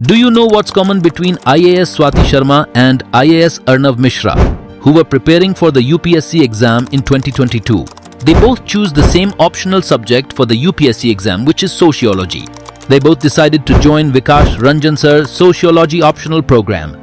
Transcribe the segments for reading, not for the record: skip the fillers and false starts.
Do you know what's common between IAS Swati Sharma and IAS Arnav Mishra, who were preparing for the UPSC exam in 2022? They both choose the same optional subject for the UPSC exam, which is sociology. They both decided to join Vikash Ranjan Sir's sociology optional program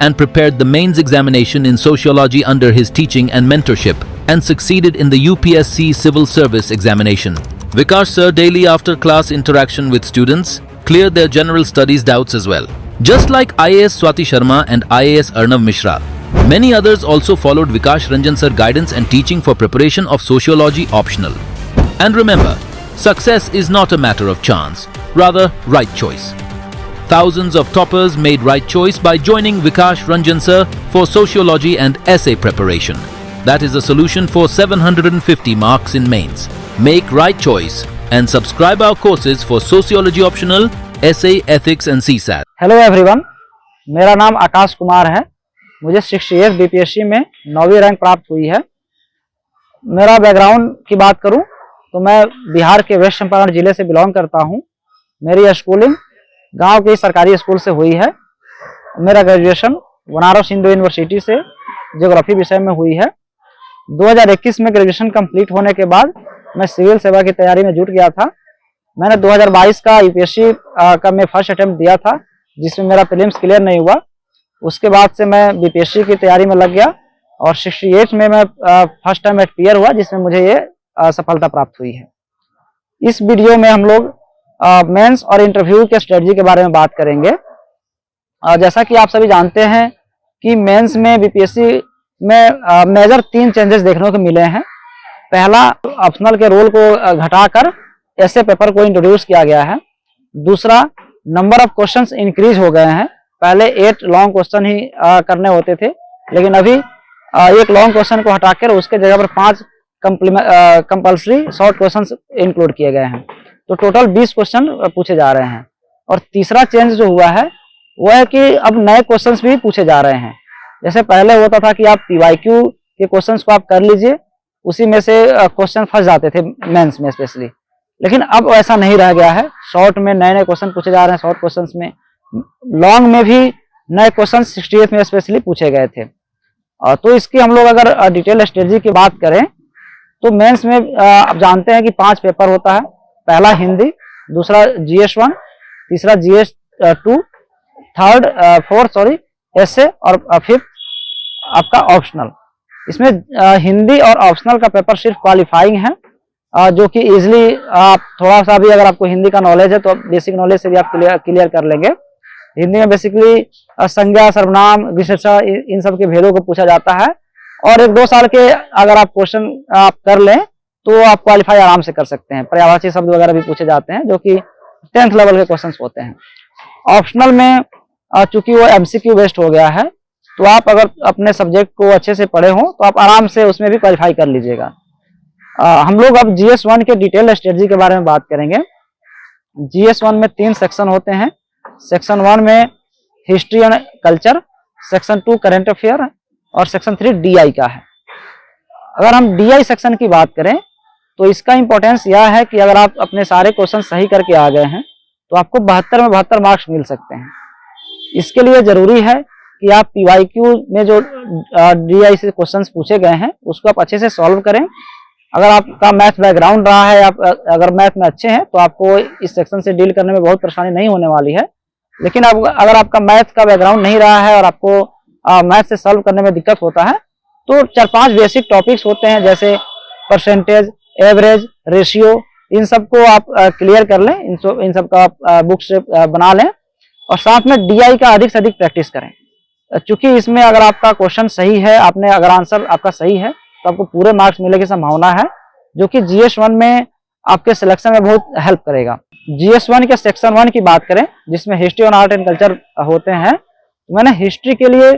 and prepared the mains examination in sociology under his teaching and mentorship and succeeded in the UPSC civil service examination. Vikash Sir daily after class interaction with students cleared their general studies doubts as well. Just like IAS Swati Sharma and IAS Arnav Mishra, many others also followed Vikash Ranjan Sir guidance and teaching for preparation of sociology optional. And remember, success is not a matter of chance, rather right choice. Thousands of toppers made right choice by joining Vikash Ranjan Sir for sociology and essay preparation. That is a solution for 750 marks in mains. Make right choice and subscribe our courses for sociology optional, essay, ethics and CSAT. Hello everyone, मेरा नाम आकाश कुमार है। मुझे 68 BPSC में 9वीं rank प्राप्त हुई है। मेरा background की बात करूं तो मैं बिहार के वेस्ट चंपारण जिले से बिलोंग करता हूं। मेरी स्कूलिंग गांव के सरकारी स्कूल से हुई है। मेरा ग्रेजुएशन बनारस हिंदू यूनिवर्सिटी से ज्योग्राफी विषय में हुई है। 2021 में ग्रेजुएशन कंप्लीट होने के बाद मैं सिविल सेवा की तैयारी में जुट गया था। मैंने 2022 का यूपीएससी का मैं फर्स्ट अटेम्प्ट दिया था, जिसमें मेरा प्रीलिम्स क्लियर नहीं हुआ। उसके बाद से मैं बीपीएससी की तैयारी में लग गया और 68 में मैं फर्स्ट टाइम क्लियर हुआ, जिसमें मुझे ये सफलता प्राप्त हुई है। इस वीडियो में हम लोग मेंस और इंटरव्यू के स्ट्रेटजी के बारे में बात करेंगे। जैसा कि आप सभी जानते हैं कि मेंस में बीपीएससी में मेजर 3 चेंजेस देखने को मिले हैं। पहला, ऑप्शनल के रोल को घटाकर ऐसे पेपर को इंट्रोड्यूस किया गया है। दूसरा, नंबर ऑफ क्वेश्चंस इंक्रीज हो गए हैं। पहले 8 लॉन्ग क्वेश्चन ही करने होते थे, लेकिन अभी एक लॉन्ग क्वेश्चन को हटाकर उसके जगह पर 5 कंपल्सरी शॉर्ट क्वेश्चंस इंक्लूड किए गए हैं। तो टोटल 20 क्वेश्चन पूछे जा रहे हैं। और तीसरा चेंज जो हुआ है वो है कि अब नए क्वेश्चंस भी पूछे जा रहे हैं। जैसे पहले होता था कि आप पीवाईक्यू के क्वेश्चंस को आप कर लीजिए, उसी में से क्वेश्चन फंस जाते थे मेंस में स्पेशली, लेकिन अब ऐसा नहीं रह गया है। शॉर्ट में नए नए क्वेश्चन पूछे जा रहे हैं, शॉर्ट क्वेश्चंस में, लॉन्ग में भी नए क्वेश्चन 68 में स्पेशली पूछे गए थे। तो इसकी हम लोग अगर डिटेल स्ट्रेटजी की बात करें तो मेंस में आप जानते हैं कि 5 पेपर होता है। पहला हिंदी, दूसरा GS1, तीसरा GS2, फोर्थ एसे और फिफ्थ आपका ऑप्शनल। इसमें हिंदी और ऑप्शनल का पेपर सिर्फ क्वालिफाइंग है, जो कि इजीली आप थोड़ा सा भी अगर आपको हिंदी का नॉलेज है तो बेसिक नॉलेज से भी आप क्लियर कर लेंगे। हिंदी में बेसिकली संज्ञा, सर्वनाम, विशेषण, इन सब के भेदों को पूछा जाता है। और 1-2 साल के अगर आप क्वेश्चन आप कर लें तो आप क्वालिफाई आराम से कर सकते हैं। पर्यायवाची शब्द वगैरह भी पूछे जाते हैं, जो कि 10th लेवल के क्वेश्चन होते हैं। ऑप्शनल में चूंकि वो MCQ बेस्ड हो गया है, तो आप अगर अपने सब्जेक्ट को अच्छे से पढ़े हो तो आप आराम से उसमें भी क्वालिफाई कर लीजिएगा। हम लोग अब GS1 के डिटेल स्ट्रेटजी के बारे में बात करेंगे। GS1 में 3 सेक्शन होते हैं। सेक्शन 1 में history and culture, section 2 current affair और सेक्शन 3 DI का है। अगर हम DI सेक्शन की बात करें तो इसका इंपॉर्टेंस यह है कि अगर आप अपने सारे क्वेश्चन सही करके आ गए हैं तो आपको 72 में 72 मार्क्स मिल सकते हैं। इसके लिए जरूरी है कि आप पीवाईक्यू में जो DI से क्वेश्चंस पूछे गए हैं उसको आप अच्छे से सॉल्व करें। अगर आपका मैथ बैकग्राउंड रहा है, आप अगर मैथ में अच्छे हैं तो आपको इस सेक्शन से डील करने में बहुत परेशानी नहीं होने वाली है। लेकिन अगर आपका मैथ का बैकग्राउंड नहीं रहा है और आपको मैथ से सॉल्व करने में दिक्कत होता है तो 4-5 बेसिक टॉपिक्स होते हैं, जैसे परसेंटेज, एवरेज, रेशियो, इन सबको आप क्लियर कर लें। इन सब का आप बुक से बना लें और साथ में DI का अधिक से अधिक प्रैक्टिस करें। चूंकि इसमें अगर आपका क्वेश्चन सही है, अगर आंसर आपका सही है तो आपको पूरे मार्क्स मिलने की संभावना है, जो कि GS1 में आपके सिलेक्शन में बहुत हेल्प करेगा। GS1 के सेक्शन 1 की बात करें, जिसमें हिस्ट्री और आर्ट एंड कल्चर होते हैं, तो मैंने हिस्ट्री के लिए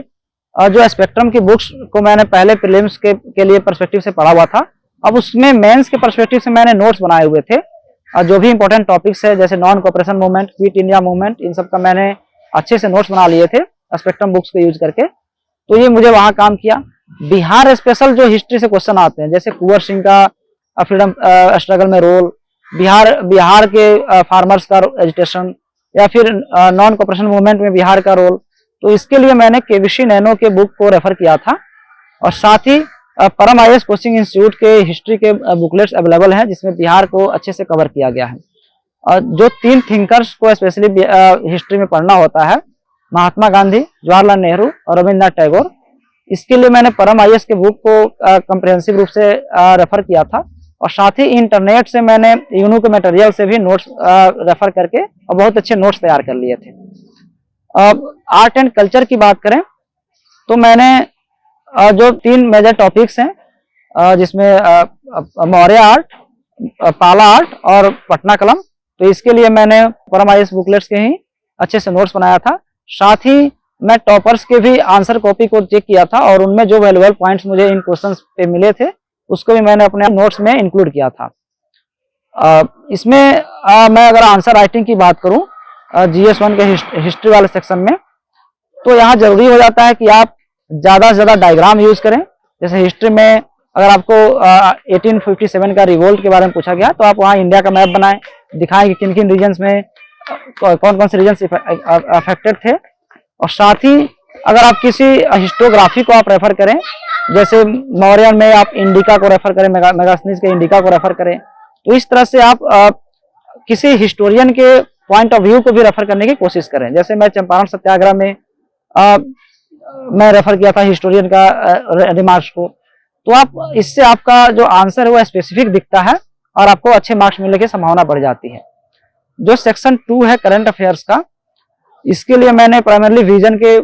जो स्पेक्ट्रम की बुक्स को मैंने पहले प्रीलिम्स के लिए पर्सपेक्टिव से पढ़ा हुआ था, अब उसमें मेंस के पर्सपेक्टिव से मैंने नोट्स बनाए हुए थे। और जो भी इंपॉर्टेंट टॉपिक्स है, जैसे non cooperation movement, quit India movement, इन सब का मैंने अच्छे से नोट्स बना लिए थे स्पेक्ट्रम बुक्स को यूज करके। तो ये मुझे वहां काम किया। बिहार स्पेशल जो हिस्ट्री से क्वेश्चन आते हैं, जैसे कुंवर सिंह का फ्रीडम स्ट्रगल में रोल, बिहार के फार्मर्स का एजुटेशन, या फिर नॉन कॉपरेशन मूवमेंट में बिहार का रोल, तो इसके लिए मैंने केबीसी नैनो के बुक को रेफर किया था। और साथ ही परम IAS कोचिंग इंस्टीट्यूट के हिस्ट्री के बुकलेट्स अवेलेबल हैं जिसमें बिहार को अच्छे से कवर किया गया है। और जो 3 थिंकर्स को स्पेशली हिस्ट्री में पढ़ना होता है, महात्मा गांधी, जवाहरलाल नेहरू और रविन्द्रनाथ टैगोर, इसके लिए मैंने परम IAS के बुक को कंप्रिहेंसिव रूप से रेफर किया था। और साथ ही इंटरनेट से मैंने यूनू के मटेरियल से भी नोट्स रेफर करके और बहुत अच्छे नोट्स तैयार कर लिए थे। अब आर्ट एंड कल्चर की बात करें तो मैंने जो 3 मेजर टॉपिक्स हैं जिसमें मौर्य आर्ट, पाला आर्ट और पटना कलम, तो इसके लिए मैंने परम IAS बुकलेट्स के ही अच्छे से नोट्स बनाया था। साथ ही मैं टॉपर्स के भी आंसर कॉपी को चेक किया था और उनमें जो वैल्यूएबल पॉइंट्स मुझे इन क्वेश्चंस पे मिले थे उसको भी मैंने अपने नोट्स में इंक्लूड किया था। इसमें मैं अगर आंसर राइटिंग की बात करूं GS 1 के हिस्ट्री वाले सेक्शन में, तो यहाँ जरूरी हो जाता है कि आप ज़्यादा से ज़्यादा डायग्राम यूज करें। जैसे हिस्ट्री में अगर आपको 1857 का रिवोल्ट के बारे में पूछा गया तो आप वहाँ इंडिया का मैप बनाएं, दिखाएं कि किन किन रीजन्स में कौन कौन से रीजन्स अफेक्टेड थे। और साथ ही अगर आप किसी हिस्टोग्राफी को आप रेफर करें, जैसे मौर्यन में आप इंडिका को रेफर करें, मेगास्थनीज के इंडिका को रेफर करें, तो इस तरह से आप किसी हिस्टोरियन के पॉइंट ऑफ व्यू को भी रेफर करने की कोशिश करें। जैसे मैं चंपारण सत्याग्रह में मैं रेफर किया था हिस्टोरियन का रिमार्क्स को, तो आप इससे आपका जो आंसर है वो स्पेसिफिक दिखता है और आपको अच्छे मार्क्स मिलने की संभावना बढ़ जाती है। जो सेक्शन 2 है करंट अफेयर्स का, इसके लिए मैंने प्राइमरली विजन के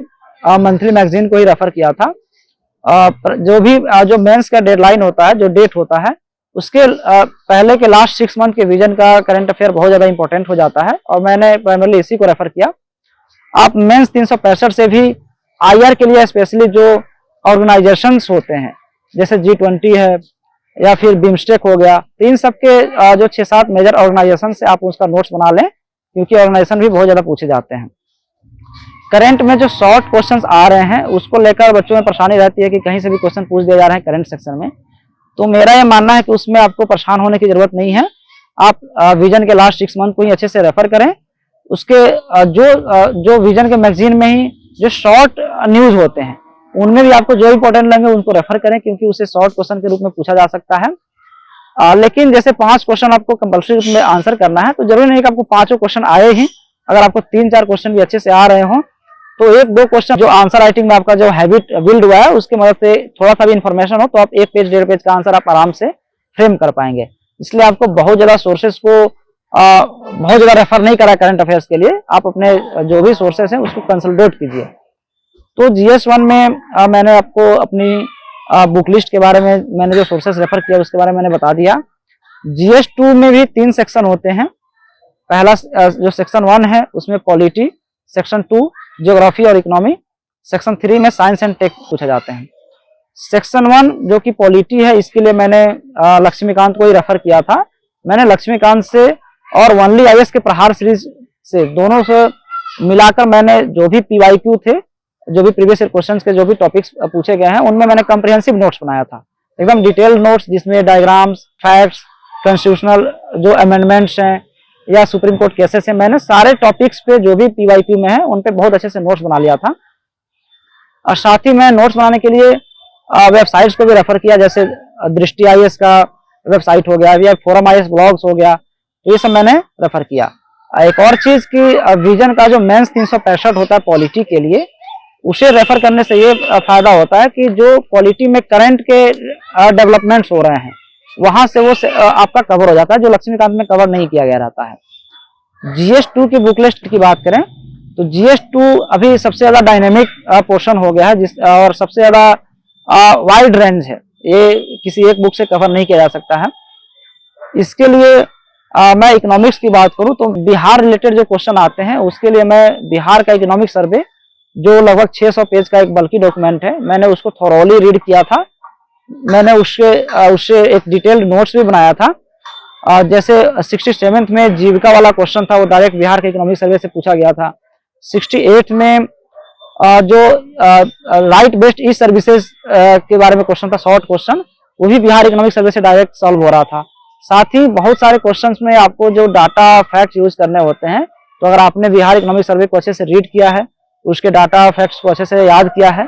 मंथली मैगजीन को ही रेफर किया था। जो मेंस का डेडलाइन होता है, जो डेट होता है, उसके पहले के लास्ट 6 मंथ के विजन का करंट अफेयर बहुत ज्यादा इंपॉर्टेंट हो जाता है और मैंने प्राइमरली इसी को रेफर किया। आप मेंस 365 से भी IR के लिए स्पेशली जो ऑर्गेनाइजेशंस होते हैं जैसे G20 है या फिर बिम्स्टेक हो गया, तो इन सब के जो 6-7 मेजर ऑर्गेनाइजेशन से आप उसका नोट्स बना लें, क्योंकि ऑर्गेनाइजेशन भी बहुत ज्यादा पूछे जाते हैं। करंट में जो शॉर्ट क्वेश्चंस आ रहे हैं उसको लेकर बच्चों में परेशानी रहती है कि कहीं से भी क्वेश्चन पूछ दिए जा रहे हैं करंट सेक्शन में, तो मेरा ये मानना है कि उसमें आपको परेशान होने की जरूरत नहीं है। आप विजन के लास्ट 6 मंथ को ही अच्छे से रेफर करें। उसके जो विजन के मैगजीन में ही जो शॉर्ट न्यूज होते हैं उनमें भी आपको जो इंपॉर्टेंट लगे उनको रेफर करें, क्योंकि उसे शॉर्ट क्वेश्चन के रूप में पूछा जा सकता है। लेकिन जैसे 5 क्वेश्चन आपको कंपल्सरी रूप में आंसर करना है, तो जरूरी नहीं कि आपको 5 क्वेश्चन आए ही। अगर आपको 3-4 क्वेश्चन भी अच्छे से आ रहे हो तो 1-2 क्वेश्चन जो आंसर राइटिंग में आपका जो हैबिट बिल्ड हुआ है उसकी मदद से थोड़ा सा भी इन्फॉर्मेशन हो तो आप 1 पेज 1.5 पेज का आंसर आप आराम से फ्रेम कर पाएंगे। इसलिए आपको बहुत ज्यादा सोर्सेस को बहुत ज्यादा रेफर नहीं करा करंट अफेयर्स के लिए। आप अपने जो भी सोर्सेस हैं उसको कंसल्टेट कीजिए। तो GS 1 में मैंने आपको अपनी बुक लिस्ट के बारे में मैंने जो सोर्सेस रेफर किया उसके बारे में मैंने बता दिया। GS 2 में भी 3 सेक्शन होते हैं। पहला जो सेक्शन 1 है उसमें पॉलिटी, सेक्शन 2 ज्योग्राफी और इकोनॉमी, सेक्शन 3 में साइंस एंड टेक पूछे जाते हैं। सेक्शन 1 जो कि पॉलिटी है, इसके लिए मैंने लक्ष्मीकांत को ही रेफर किया था। मैंने लक्ष्मीकांत से और ओनली IAS के प्रहार सीरीज से, दोनों से मिलाकर मैंने जो भी PYQ थे, जो भी प्रीवियस ईयर क्वेश्चंस के जो भी टॉपिक्स पूछे गए हैं उनमें मैंने कॉम्प्रिहेंसिव नोट्स बनाया था, एकदम डिटेल्ड नोट्स जिसमें डायग्राम्स, फैक्ट्स, कॉन्स्टिट्यूशनल जो अमेंडमेंट्स हैं या सुप्रीम कोर्ट केसेस हैं, मैंने सारे टॉपिक्स पे जो भी PYQ में है उन पे बहुत अच्छे से नोट्स बना लिया था। और साथ ही मैं नोट्स बनाने के लिए वेबसाइट्स को भी रेफर किया, जैसे दृष्टि IAS का वेबसाइट हो गया या फोरम IAS ब्लॉग्स हो गया, तो ये सब मैंने रेफर किया। एक और चीज की विजन का जो मेंस 365 होता है पॉलिटी के लिए, उसे रेफर करने से ये फायदा होता है कि जो पॉलिटी में करंट के डेवलपमेंट्स हो रहे हैं वहां से वो आपका कवर हो जाता है, जो लक्ष्मीकांत में कवर नहीं किया गया रहता है। GS 2 की बुक लिस्ट की बात करें तो GS 2 अभी सबसे ज्यादा डायनेमिक पोर्शन हो गया है, और सबसे ज्यादा वाइड रेंज है, ये किसी एक बुक से कवर नहीं किया जा सकता है। इसके लिए मैं इकोनॉमिक्स की बात करूं तो बिहार रिलेटेड जो क्वेश्चन आते हैं उसके लिए मैं बिहार का इकोनॉमिक सर्वे, जो लगभग 600 पेज का एक बल्कि डॉक्यूमेंट है, मैंने उसको थॉरोली रीड किया था। मैंने उससे एक डिटेल्ड नोट्स भी बनाया था। जैसे 67 में जीविका वाला क्वेश्चन था, वो डायरेक्ट बिहार के इकोनॉमिक सर्वे से पूछा गया था। 68 में जो राइट बेस्ड ई सर्विसेज के बारे में क्वेश्चन था, शॉर्ट क्वेश्चन, वो भी बिहार इकोनॉमिक सर्वे से डायरेक्ट सॉल्व हो रहा था। साथ ही बहुत सारे क्वेश्चंस में आपको जो डाटा फैक्ट्स यूज करने होते हैं तो अगर आपने बिहार इकोनॉमिक सर्वे को अच्छे से रीड किया है, उसके डाटा फैक्ट्स को अच्छे से याद किया है,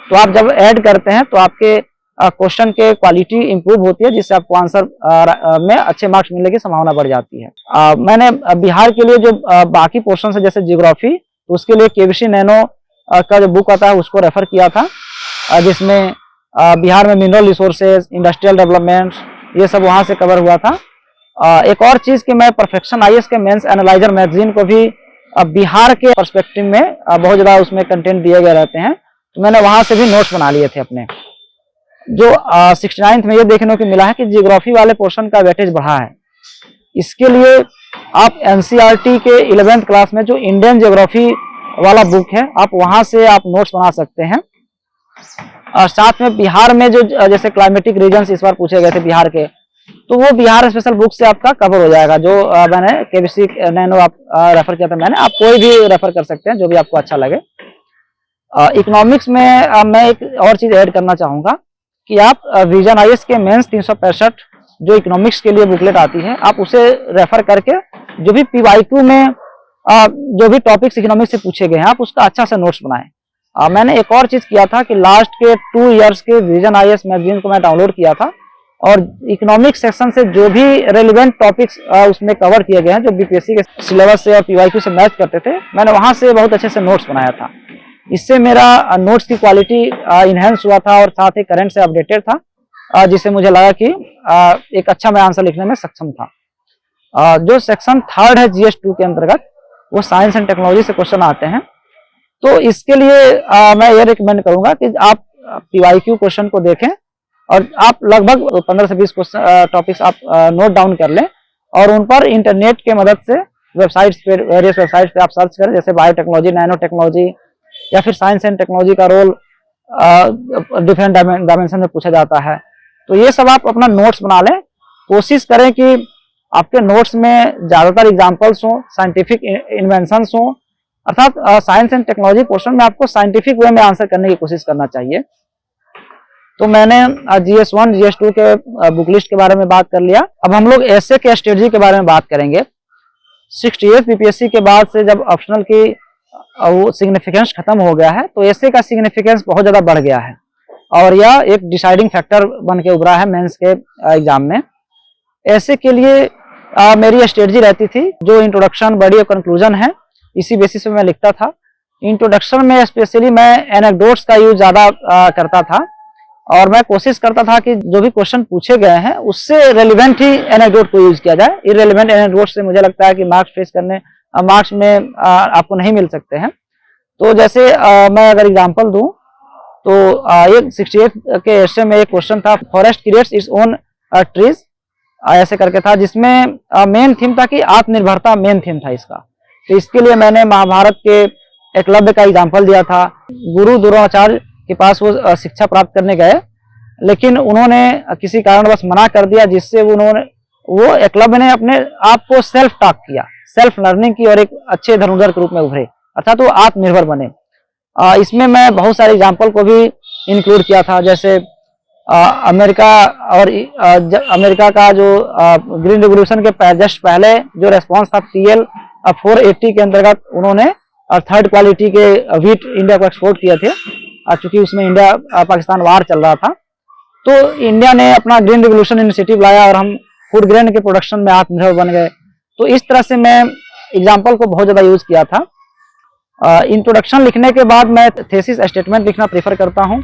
तो आप जब ऐड करते हैं तो आपके क्वेश्चन के क्वालिटी इंप्रूव होती है, जिससे आपको आंसर में अच्छे मार्क्स मिलने की संभावना बढ़ जाती है। मैंने बिहार के लिए जो बाकी पोर्शन है जैसे ज्योग्राफी, तो उसके लिए केबीसी नैनो का जो बुक आता है उसको रेफर किया था, जिसमें बिहार में मिनरल रिसोर्सेज, इंडस्ट्रियल डेवलपमेंट, ये सब वहाँ से कवर हुआ था। एक और चीज़ कि मैं परफेक्शन आईएएस के मेंस एनालाइजर मैगजीन को भी बिहार के पर्सपेक्टिव में बहुत ज़्यादा उसमें कंटेंट दिए गए रहते हैं, तो मैंने वहाँ से भी नोट्स बना लिए थे अपने। जो 69th में ये देखने को मिला है कि जियोग्राफी वाले पोर्शन का वेटेज बढ़ा है। इसके लिए आप एनसीईआरटी के 11th क्लास में जो इंडियन जियोग्राफी वाला बुक है, आप वहाँ से आप नोट्स बना सकते हैं। और साथ में बिहार में जो जैसे क्लाइमेटिक रीजन्स इस बार पूछे गए थे बिहार के, तो वो बिहार स्पेशल बुक से आपका कवर हो जाएगा। जो मैंने केबीसी नैनो आप रेफर किया था मैंने, आप कोई भी रेफर कर सकते हैं जो भी आपको अच्छा लगे। इकोनॉमिक्स में मैं एक और चीज़ ऐड करना चाहूँगा कि आप विजन आईएएस के मेंस 365 जो इकोनॉमिक्स के लिए बुकलेट आती है, आप उसे रेफर करके जो भी पीवाईक्यू में जो भी टॉपिक्स इकोनॉमिक्स से पूछे गए हैं, आप उसका अच्छा से नोट्स बनाएं। मैंने एक और चीज़ किया था कि लास्ट के 2 इयर्स के विजन आईएएस मैगजीन को मैं डाउनलोड किया था, और इकोनॉमिक्स सेक्शन से जो भी रेलिवेंट टॉपिक्स उसमें कवर किए गए हैं, जो बीपीएससी के सिलेबस से और पीवाईक्यू से मैच करते थे, मैंने वहाँ से बहुत अच्छे से नोट्स बनाया था। इससे मेरा नोट्स की क्वालिटी इन्हेंस हुआ था और साथ ही करंट से अपडेटेड था, जिससे मुझे लगा कि एक अच्छा मैं आंसर लिखने में सक्षम था। जो सेक्शन 3rd है GS2 के अंतर्गत, वो साइंस एंड टेक्नोलॉजी से क्वेश्चन आते हैं, तो इसके लिए मैं ये रिकमेंड करूंगा कि आप पीवाईक्यू क्वेश्चन को देखें और आप लगभग 15 से 20 टॉपिक्स आप नोट डाउन कर लें, और उन पर इंटरनेट के मदद से वेबसाइट्स पे, वेरियस वेबसाइट्स पे आप सर्च करें, जैसे बायोटेक्नोलॉजी, नैनो टेक्नोलॉजी या फिर साइंस एंड टेक्नोलॉजी का रोल डिफरेंट डायमेंशन में पूछा जाता है। तो ये सब आप अपना नोट्स बना लें। कोशिश करें कि आपके नोट्स में ज़्यादातर एग्जाम्पल्स हों, साइंटिफिक इन्वेंशंस हों, अर्थात साइंस एंड टेक्नोलॉजी पोर्शन में आपको साइंटिफिक वे में आंसर करने की कोशिश करना चाहिए। तो मैंने GS1 GS2 के बुक लिस्ट के बारे में बात कर लिया। अब हम लोग ऐसे के स्ट्रेटजी के बारे में बात करेंगे। 68 बीपीएससी के बाद से जब ऑप्शनल की वो सिग्निफिकेंस खत्म हो गया है, तो ऐसे का सिग्निफिकेंस बहुत ज़्यादा बढ़ गया है, और यह एक डिसाइडिंग फैक्टर बन के उभरा है मेंस के एग्जाम में। ऐसे के लिए मेरी स्ट्रेटजी रहती थी, जो इंट्रोडक्शन, बॉडी और कंक्लूजन है, इसी बेसिस पे मैं लिखता था। इंट्रोडक्शन में स्पेशली मैं एनेक्डोट्स का यूज ज़्यादा करता था, और मैं कोशिश करता था कि जो भी क्वेश्चन पूछे गए हैं उससे रेलिवेंट ही एनेक्डोट को यूज किया जाए। इररेलेवेंट एनेक्डोट से मुझे लगता है कि मार्क्स में आपको नहीं मिल सकते हैं। तो जैसे मैं अगर एग्जांपल दूं, तो एक 68 के एस्से में एक क्वेश्चन था, forest creates its own trees, ऐसे करके था, जिसमें मेन थीम था कि आत्मनिर्भरता मेन थीम था इसका। तो इसके लिए मैंने महाभारत के एकलव्य का एग्जाम्पल दिया था। गुरु द्रोणाचार्य के पास वो शिक्षा प्राप्त करने गए, लेकिन उन्होंने किसी कारणवश मना कर दिया, जिससे वो एकलव्य ने अपने आप को सेल्फ टॉक किया, सेल्फ लर्निंग की, और एक अच्छे धनुर्धर के रूप में उभरे, अर्थात वो आत्मनिर्भर बने। इसमें मैं बहुत सारे एग्जाम्पल को भी इंक्लूड किया था, जैसे अमेरिका अमेरिका का जो ग्रीन रेवोल्यूशन के जस्ट पहले जो रेस्पॉन्स था PL 480 के अंतर्गत, उन्होंने 3rd क्वालिटी के व्हीट इंडिया को एक्सपोर्ट किए थे, चूंकि उसमें इंडिया पाकिस्तान वार चल रहा था। तो इंडिया ने अपना ग्रीन रेवोल्यूशन इनिशिएटिव लाया और हम फूड ग्रेन के प्रोडक्शन में आत्मनिर्भर बन गए। तो इस तरह से मैं एग्जाम्पल को बहुत ज़्यादा यूज किया था। इंट्रोडक्शन लिखने के बाद मैं थीसिस स्टेटमेंट लिखना प्रेफर करता हूं,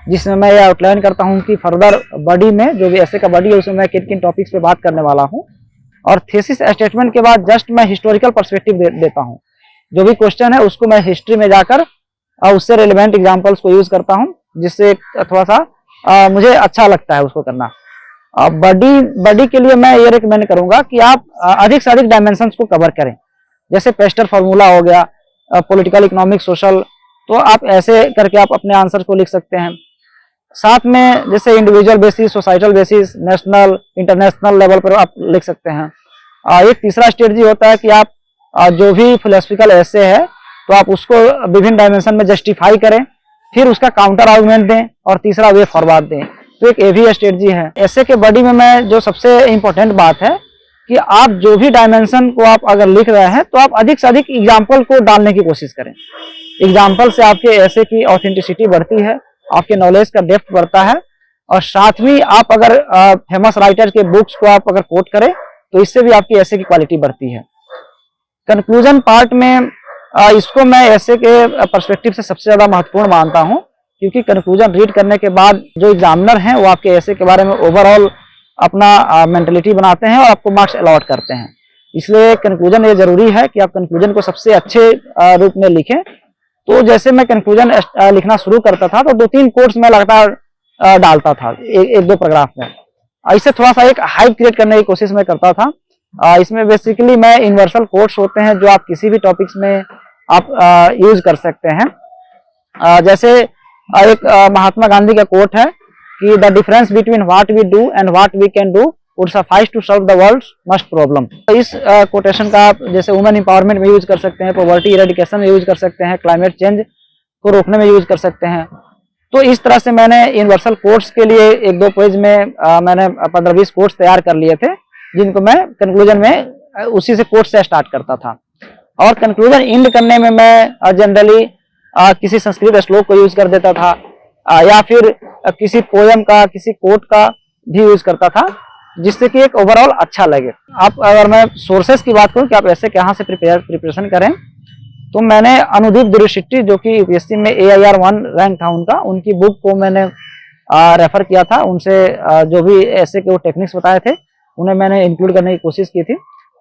जिसमें मैं यह आउटलाइन करता हूं कि फर्दर बॉडी में जो भी ऐसे का बॉडी है उसमें मैं किन किन टॉपिक्स पे बात करने वाला हूं। और थीसिस स्टेटमेंट के बाद जस्ट मैं हिस्टोरिकल पर्सपेक्टिव देता हूं। जो भी क्वेश्चन है उसको मैं हिस्ट्री में जाकर उससे रिलेवेंट एग्जाम्पल्स को यूज करता हूँ, जिससे थोड़ा सा मुझे अच्छा लगता है उसको करना। बॉडी के लिए मैं ये रिकमेंड करूंगा कि आप अधिक से अधिक डायमेंशंस को कवर करें, जैसे पेस्टर फार्मूला हो गया, पॉलिटिकल, इकोनॉमिक, सोशल, तो आप ऐसे करके आप अपने आंसर को लिख सकते हैं। साथ में जैसे individual basis, societal basis, national, international level पर आप लिख सकते हैं। एक तीसरा स्ट्रेटजी होता है कि आप जो भी फिलोसफिकल ऐसे है तो आप उसको विभिन्न डायमेंशन में जस्टिफाई करें, फिर उसका काउंटर आर्गुमेंट दें, और तीसरा वे फॉरवर्ड दें। तो एक ये भी स्ट्रेटजी है। ऐसे के बॉडी में मैं जो सबसे इम्पोर्टेंट बात है कि आप जो भी डायमेंशन को आप अगर लिख रहे हैं तो आप अधिक से अधिक एग्जाम्पल को डालने की कोशिश करें। एग्जाम्पल से आपके ऐसे की ऑथेंटिसिटी बढ़ती है, आपके नॉलेज का डेप्थ बढ़ता है, और साथ में आप अगर फेमस राइटर के बुक्स को आप अगर कोट करें तो इससे भी आपकी ऐसे की क्वालिटी बढ़ती है। कंक्लूजन पार्ट में इसको मैं ऐसे के पर्सपेक्टिव से सबसे ज्यादा महत्वपूर्ण मानता हूं, क्योंकि कंक्लूजन रीड करने के बाद जो एग्जामिनर हैं वो आपके ऐसे के बारे में ओवरऑल अपना मेंटलिटी बनाते हैं और आपको मार्क्स अलॉट करते हैं। इसलिए कंक्लूजन ये जरूरी है कि आप कंक्लूजन को सबसे अच्छे रूप में लिखें। तो जैसे मैं कंक्लूजन लिखना शुरू करता था तो 2-3 कोट्स में लगातार डालता था एक दो पैराग्राफ में। इससे थोड़ा सा एक हाइप क्रिएट करने की कोशिश मैं करता था। इसमें बेसिकली मैं यूनिवर्सल कोट्स होते हैं जो आप किसी भी टॉपिक्स में आप यूज कर सकते हैं। जैसे एक महात्मा गांधी का कोट है कि the difference between what we do and what we can do would suffice to solve the world's must problem. इस कोटेशन का आप जैसे वुमेन एम्पावरमेंट में यूज कर सकते हैं, पॉवर्टी इरेडिकेशन में यूज कर सकते हैं, क्लाइमेट चेंज को रोकने में यूज कर सकते हैं। तो इस तरह से मैंने यूनिवर्सल कोट्स के लिए 1-2 पेज में मैंने 15-20 कोट्स तैयार कर लिए थे, जिनको मैं कंक्लूजन में उसी से कोट से स्टार्ट करता था। और कंक्लूजन एंड करने में मैं जनरली किसी संस्कृत श्लोक को यूज कर देता था, या फिर किसी पोयम का, किसी कोट का भी यूज करता था, जिससे कि एक ओवरऑल अच्छा लगे। आप अगर मैं सोर्सेस की बात करूं कि आप ऐसे कहाँ से प्रिपरेशन करें, तो मैंने अनुदीप दुर्गेशेट्टी जो कि यूपीएससी में AIR 1 रैंक था उनकी बुक को मैंने रेफर किया था। उनसे जो भी ऐसे के वो टेक्निक्स बताए थे उन्हें मैंने इंक्लूड करने की कोशिश की थी।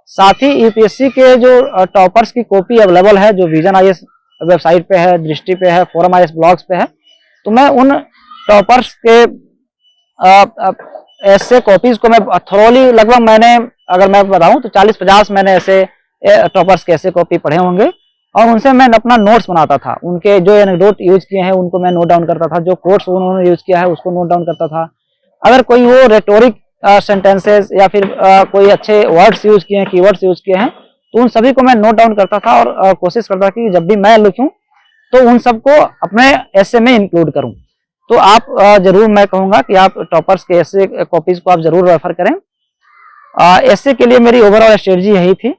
साथ ही यूपीएससी के जो टॉपर्स की कॉपी अवेलेबल है, जो विजन IAS वेबसाइट पे है, दृष्टि पे है, फोरम IAS ब्लॉग्स पे है, तो मैं उन टॉपर्स के ऐसे कॉपीज को मैं थोरोली लगभग मैंने अगर मैं बताऊं तो 40-50 मैंने ऐसे टॉपर्स के ऐसे कॉपी पढ़े होंगे, और उनसे मैं अपना नोट्स बनाता था। उनके जो एनेक्डोट यूज किए हैं उनको मैं नोट डाउन करता था, जो कोट्स उन्होंने यूज किया है उसको नोट डाउन करता था। अगर कोई वो रेटोरिक सेंटेंसेस या फिर कोई अच्छे वर्ड्स यूज किए हैं, कीवर्ड्स यूज किए हैं, तो उन सभी को मैं नोट डाउन करता था और कोशिश करता था कि जब भी मैं लिखूं तो उन सबको अपने ऐसे में इंक्लूड करूं। तो आप जरूर मैं कहूंगा कि आप टॉपर्स के ऐसे कॉपीज को आप जरूर रेफर करें। ऐसे के लिए मेरी ओवरऑल स्ट्रेटजी यही थी।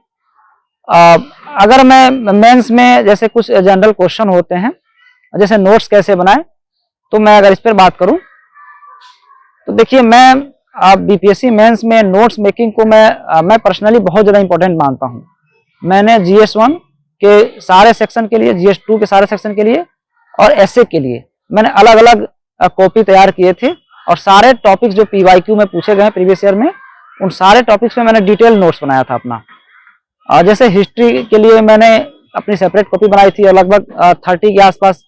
अगर मैं मेंस में जैसे कुछ जनरल क्वेश्चन होते हैं, जैसे नोट्स कैसे बनाएं, तो मैं अगर इस पर बात करूं तो देखिए, मैं बीपीएससी मेंस में नोट्स मेकिंग को मैं पर्सनली बहुत ज़्यादा इंपॉर्टेंट मानता हूं। मैंने GS1 के सारे सेक्शन के लिए, GS2 के सारे सेक्शन के लिए और ऐसे के लिए मैंने अलग अलग कॉपी तैयार किए थे, और सारे टॉपिक्स जो PYQ में पूछे गए प्रीवियस ईयर में, उन सारे टॉपिक्स में मैंने डिटेल नोट्स बनाया था अपना। जैसे हिस्ट्री के लिए मैंने अपनी सेपरेट कॉपी बनाई थी और लगभग 30 के आसपास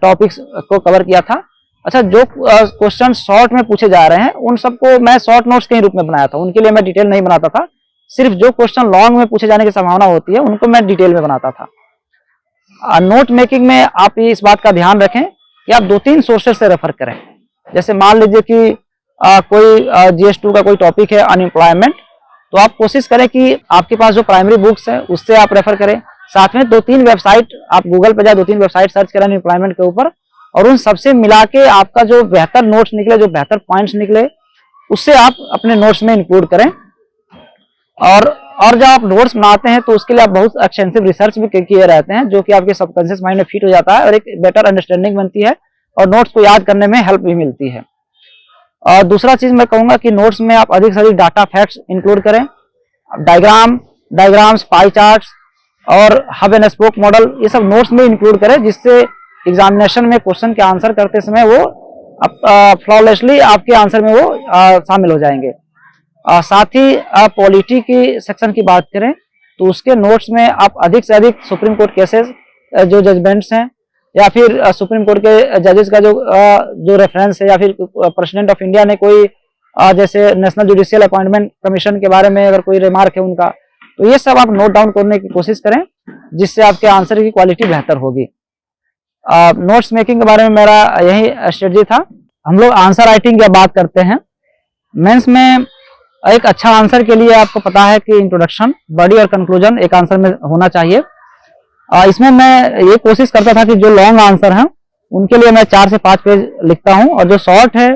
टॉपिक्स को कवर किया था। अच्छा, जो क्वेश्चन शॉर्ट में पूछे जा रहे हैं उन सबको मैं शॉर्ट नोट्स के रूप में बनाया था, उनके लिए मैं डिटेल नहीं बनाता था। सिर्फ जो क्वेश्चन लॉन्ग में पूछे जाने की संभावना होती है उनको मैं डिटेल में बनाता था। नोट मेकिंग में आप इस बात का ध्यान रखें कि आप 2-3 सोर्सेज से रेफर करें। जैसे मान लीजिए कि कोई GS2 का कोई टॉपिक है अनएम्प्लॉयमेंट, तो आप कोशिश करें कि आपके पास जो प्राइमरी बुक्स है उससे आप रेफर करें। साथ में 2-3 वेबसाइट, आप गूगल पे जाए 2-3 वेबसाइट सर्च करें अनएम्प्लॉयमेंट के ऊपर, और उन सबसे मिला के आपका जो बेहतर नोट्स निकले, जो बेहतर पॉइंट्स निकले, उससे आप अपने नोट्स में इंक्लूड करें। और जब आप नोट्स बनाते हैं तो उसके लिए आप बहुत एक्सटेंसिव रिसर्च भी किए रहते हैं, जो कि आपके सबकॉन्शियस माइंड में फिट हो जाता है और एक बेटर अंडरस्टैंडिंग बनती है और नोट्स को याद करने में हेल्प भी मिलती है। और दूसरा चीज मैं कहूंगा कि नोट्स में आप अधिक से अधिक डाटा फैक्ट्स इंक्लूड करें। डायग्राम्स, पाई चार्ट्स और हब एंड स्पोक मॉडल, ये सब नोट्स में इंक्लूड करें, जिससे एग्जामिनेशन में क्वेश्चन के आंसर करते समय वो फ्लॉलेसली आपके आंसर में वो शामिल हो जाएंगे। साथ ही पॉलिटी की सेक्शन की बात करें तो उसके नोट्स में आप अधिक से अधिक सुप्रीम कोर्ट केसेस, जो जजमेंट्स हैं, या फिर सुप्रीम कोर्ट के जजेस का जो रेफरेंस है, या फिर प्रेसिडेंट ऑफ इंडिया ने कोई जैसे नेशनल जुडिशियल अपॉइंटमेंट कमीशन के बारे में अगर कोई रिमार्क है उनका, तो ये सब आप नोट डाउन करने की कोशिश करें, जिससे आपके आंसर की क्वालिटी बेहतर होगी। नोट्स मेकिंग के बारे में मेरा यही स्ट्रेटजी था। हम लोग आंसर राइटिंग की बात करते हैं। मेंस में एक अच्छा आंसर के लिए आपको पता है कि इंट्रोडक्शन, बॉडी और कंक्लूजन एक आंसर में होना चाहिए। इसमें मैं ये कोशिश करता था कि जो लॉन्ग आंसर हैं उनके लिए मैं 4 से 5 पेज लिखता हूं, और जो शॉर्ट है,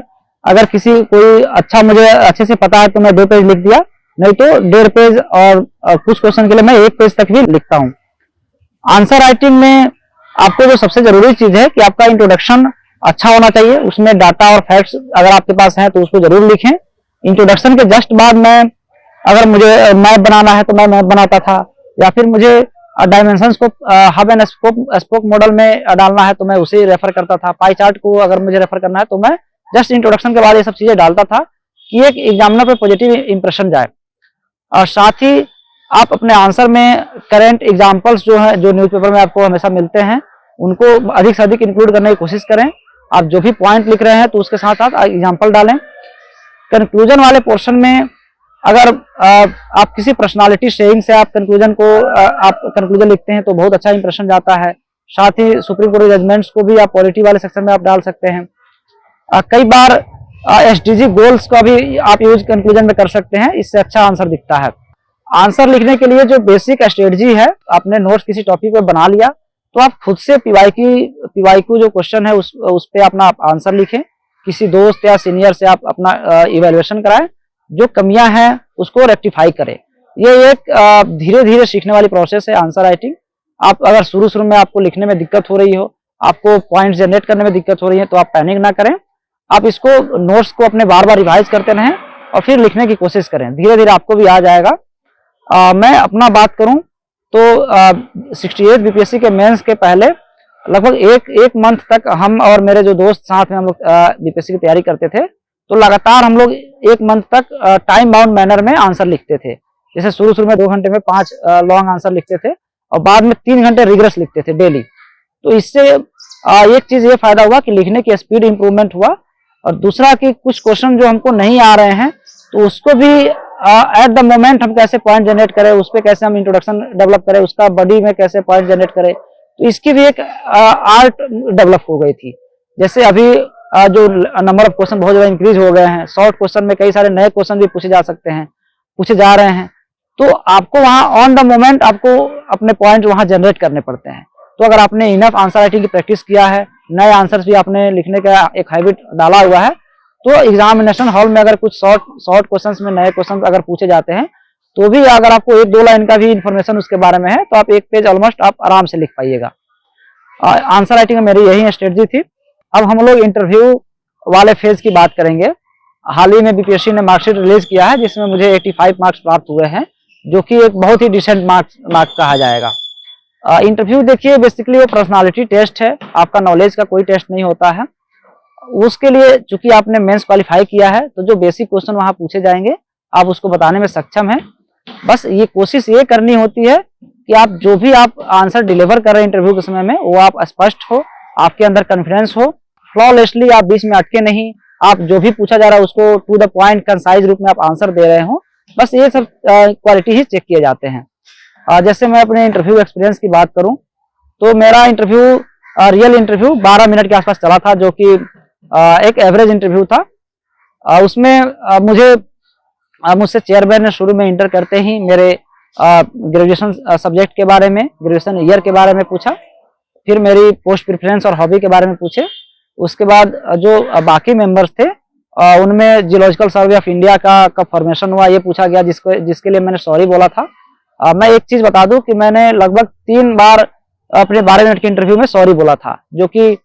अगर कोई अच्छा मुझे अच्छे से पता है तो मैं 2 पेज लिख दिया, नहीं तो 1.5 पेज और कुछ क्वेश्चन के लिए मैं 1 पेज तक भी लिखता हूँ। आंसर राइटिंग में आपको जो सबसे जरूरी चीज है कि आपका इंट्रोडक्शन अच्छा होना चाहिए, उसमें डाटा और फैक्ट्स अगर आपके पास हैं तो उसको जरूर लिखें। इंट्रोडक्शन के जस्ट बाद में अगर मुझे मैप बनाना है तो मैं मैप बनाता था, या फिर मुझे डायमेंशंस को हब एंड स्पोक मॉडल में डालना है तो मैं उसे रेफर करता था। पाई चार्ट को अगर मुझे रेफर करना है तो मैं जस्ट इंट्रोडक्शन के बाद ये सब चीजें डालता था कि एक एग्जामिनर पे पॉजिटिव इंप्रेशन जाए। और साथ ही आप अपने आंसर में करेंट एग्जाम्पल्स जो है, जो न्यूज़पेपर में आपको हमेशा मिलते हैं, उनको अधिक से अधिक इंक्लूड करने की कोशिश करें। आप जो भी पॉइंट लिख रहे हैं तो उसके साथ साथ एग्जाम्पल डालें। कंक्लूजन वाले पोर्शन में अगर आप किसी पर्सनालिटी शेयरिंग से आप कंक्लूजन लिखते हैं तो बहुत अच्छा इंप्रेशन जाता है। साथ ही सुप्रीम कोर्ट जजमेंट्स को भी आप पॉलिटी वाले सेक्शन में आप डाल सकते हैं। कई बार एसडीजी गोल्स का भी आप यूज कंक्लूजन में कर सकते हैं, इससे अच्छा आंसर दिखता है। आंसर लिखने के लिए जो बेसिक स्ट्रेटजी है, आपने नोट्स किसी टॉपिक पे बना लिया तो आप खुद से पीवाईक्यू जो क्वेश्चन है उस पे अपना आंसर लिखें। किसी दोस्त या सीनियर से आप अपना इवैल्यूएशन कराएं, जो कमियां हैं उसको रेक्टिफाई करें। ये एक धीरे धीरे सीखने वाली प्रोसेस है आंसर राइटिंग। आप अगर शुरू में आपको लिखने में दिक्कत हो रही हो, आपको पॉइंट जनरेट करने में दिक्कत हो रही है, तो आप पैनिक ना करें। आप इसको नोट्स को अपने बार बार रिवाइज करते रहें और फिर लिखने की कोशिश करें, धीरे धीरे आपको भी आ जाएगा। मैं अपना बात करूं तो 68 बीपीएससी के मेंस के पहले लगभग एक मंथ तक हम और मेरे जो दोस्त साथ में हम लोग बीपीएससी की तैयारी करते थे, तो लगातार हम लोग 1 मंथ तक टाइम बाउंड मैनर में आंसर लिखते थे। जैसे शुरू में 2 घंटे में 5 लॉन्ग आंसर लिखते थे और बाद में 3 घंटे रिग्रेस लिखते थे डेली। तो इससे एक चीज ये फायदा हुआ कि लिखने की स्पीड इंप्रूवमेंट हुआ, और दूसरा कि कुछ क्वेश्चन जो हमको नहीं आ रहे हैं तो उसको भी एट द मोमेंट हम कैसे पॉइंट जनरेट करें, उस पर कैसे हम इंट्रोडक्शन डेवलप करें, उसका बॉडी में कैसे पॉइंट जनरेट करें, तो इसकी भी एक आर्ट डेवलप हो गई थी। जैसे अभी जो नंबर ऑफ क्वेश्चन बहुत ज्यादा इंक्रीज हो गए हैं, शॉर्ट क्वेश्चन में कई सारे नए क्वेश्चन भी पूछे जा रहे हैं, तो आपको वहां ऑन द मोमेंट आपको अपने पॉइंट वहां जनरेट करने पड़ते हैं। तो अगर आपने इनफ आंसर राइटिंग की प्रैक्टिस किया है, नए आंसर्स भी आपने लिखने का एक हैबिट डाला हुआ है, तो एग्जामिनेशन हॉल में अगर कुछ शॉर्ट क्वेश्चंस में नए क्वेश्चन अगर पूछे जाते हैं तो भी अगर आपको 1-2 लाइन का भी इंफॉर्मेशन उसके बारे में है तो आप 1 पेज ऑलमोस्ट आप आराम से लिख पाइएगा। आंसर राइटिंग में मेरी यही स्ट्रेटजी थी। अब हम लोग इंटरव्यू वाले फेज की बात करेंगे। हाल ही में बीपीएससी ने मार्कशीट रिलीज किया है जिसमें मुझे 85 मार्क्स प्राप्त हुए हैं, जो कि एक बहुत ही डिसेंट मार्क्स कहा जाएगा। इंटरव्यू देखिए बेसिकली वो पर्सनालिटी टेस्ट है, आपका नॉलेज का कोई टेस्ट नहीं होता है। उसके लिए चूंकि आपने मेंस क्वालिफाई किया है तो जो बेसिक क्वेश्चन वहां पूछे जाएंगे आप उसको बताने में सक्षम हैं। बस ये कोशिश ये करनी होती है कि आप जो भी आप आंसर डिलीवर कर रहे हैं इंटरव्यू के समय में वो आप स्पष्ट हो, आपके अंदर कॉन्फिडेंस हो, फ्लॉलेसली आप बीच में अटके नहीं, आप जो भी पूछा जा रहा है उसको टू द पॉइंट कंसाइज रूप में आप आंसर दे रहे हो। बस ये सब क्वालिटी ही चेक किए जाते हैं। जैसे मैं अपने इंटरव्यू एक्सपीरियंस की बात करूं तो मेरा इंटरव्यू रियल इंटरव्यू 12 मिनट के आसपास चला था, जो कि एक एवरेज इंटरव्यू था। उसमें मुझसे चेयरमैन ने शुरू में इंटर करते ही मेरे ग्रेजुएशन सब्जेक्ट के बारे में, ग्रेजुएशन ईयर के बारे में पूछा, फिर मेरी पोस्ट प्रेफरेंस और हॉबी के बारे में पूछे। उसके बाद जो बाकी मेंबर्स थे उनमें जियोलॉजिकल सर्वे ऑफ इंडिया का कब फॉर्मेशन हुआ ये पूछा गया, जिसके लिए मैंने सॉरी बोला था। मैं एक चीज बता दूं कि मैंने लगभग 3 बार अपने 12 मिनट के इंटरव्यू में सॉरी बोला था, जो कि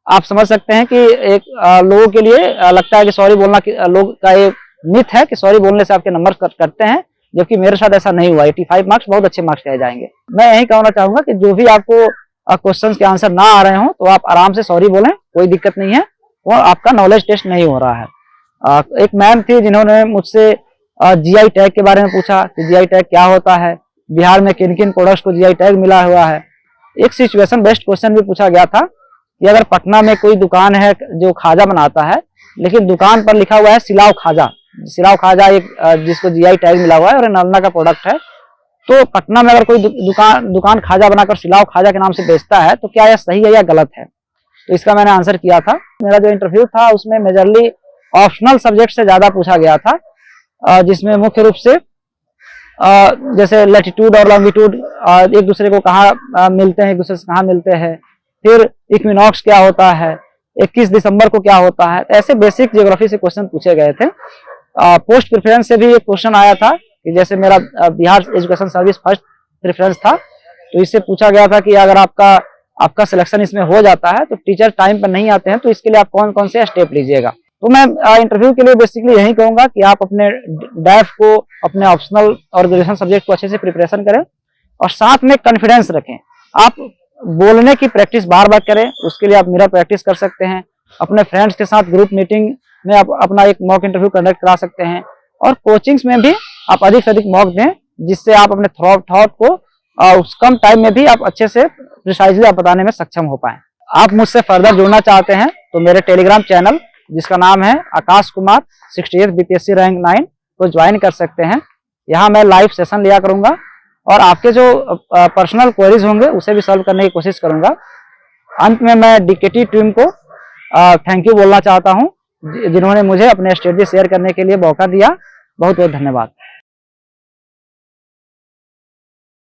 आप समझ सकते हैं कि एक लोगों के लिए लगता है कि सॉरी बोलना लोग का एक मिथ है कि सॉरी बोलने से आपके नंबर करते हैं, जबकि मेरे साथ ऐसा नहीं हुआ। 85 मार्क्स बहुत अच्छे मार्क्स कहे जाएंगे। मैं यही कहना चाहूंगा कि जो भी आपको क्वेश्चंस के आंसर ना आ रहे हो तो आप आराम से सॉरी बोलें, कोई दिक्कत नहीं है, और आपका नॉलेज टेस्ट नहीं हो रहा है। एक मैम थी जिन्होंने मुझसे जीआई टैग के बारे में पूछा कि जीआई टैग क्या होता है, बिहार में किन किन प्रोडक्ट्स को जीआई टैग मिला हुआ है। एक सिचुएशन बेस्ड क्वेश्चन भी पूछा गया था कि अगर पटना में कोई दुकान है जो खाजा बनाता है, लेकिन दुकान पर लिखा हुआ है सिलाव खाजा एक जिसको जीआई टैग मिला हुआ है और नालंदा का प्रोडक्ट है, तो पटना में अगर कोई दुकान खाजा बनाकर सिलाव खाजा के नाम से बेचता है तो क्या यह सही है या गलत है। तो इसका मैंने आंसर किया था। मेरा जो इंटरव्यू था उसमें मेजरली ऑप्शनल सब्जेक्ट से ज्यादा पूछा गया था, जिसमें मुख्य रूप से जैसे लैटिट्यूड और लॉन्गिट्यूड एक दूसरे को कहाँ मिलते हैं, एक दूसरे से कहाँ मिलते हैं, फिर इक्विनॉक्स क्या होता है, 21 दिसंबर को क्या होता है, ऐसे बेसिक ज्योग्राफी से क्वेश्चन पूछे गए थे। पोस्ट प्रेफरेंस से भी एक क्वेश्चन आया था कि जैसे मेरा Bihar education service first preference था, तो इससे पूछा गया था कि अगर आपका सिलेक्शन इसमें हो जाता है तो टीचर टाइम पर नहीं आते हैं, तो इसके लिए आप कौन कौन से स्टेप लीजिएगा। तो मैं इंटरव्यू के लिए बेसिकली यही कहूंगा कि आप अपने डैफ को, अपने ऑप्शनल और ग्रेजुएशन सब्जेक्ट को अच्छे से प्रिपरेशन करें और साथ में कॉन्फिडेंस रखें। आप बोलने की प्रैक्टिस बार बार करें, उसके लिए आप मिरर प्रैक्टिस कर सकते हैं। अपने फ्रेंड्स के साथ ग्रुप मीटिंग में आप अपना एक मॉक इंटरव्यू कंडक्ट करा सकते हैं और कोचिंग्स में भी आप अधिक से अधिक मॉक दें, जिससे आप अपने थॉट को उस कम टाइम में भी आप अच्छे से प्रिसाइजली आप बताने में सक्षम हो पाएं। आप मुझसे फर्दर जुड़ना चाहते हैं तो मेरे टेलीग्राम चैनल जिसका नाम है आकाश कुमार 68 बीपीएससी रैंक 9 को ज्वाइन कर सकते हैं। यहाँ मैं लाइव सेशन लिया करूंगा और आपके जो पर्सनल क्वेरीज होंगे उसे भी सॉल्व करने की कोशिश करूंगा। अंत में मैं डीकेटी टीम को थैंक यू बोलना चाहता हूं, जिन्होंने मुझे अपने स्ट्रेटजी शेयर करने के लिए मौका दिया। बहुत बहुत धन्यवाद।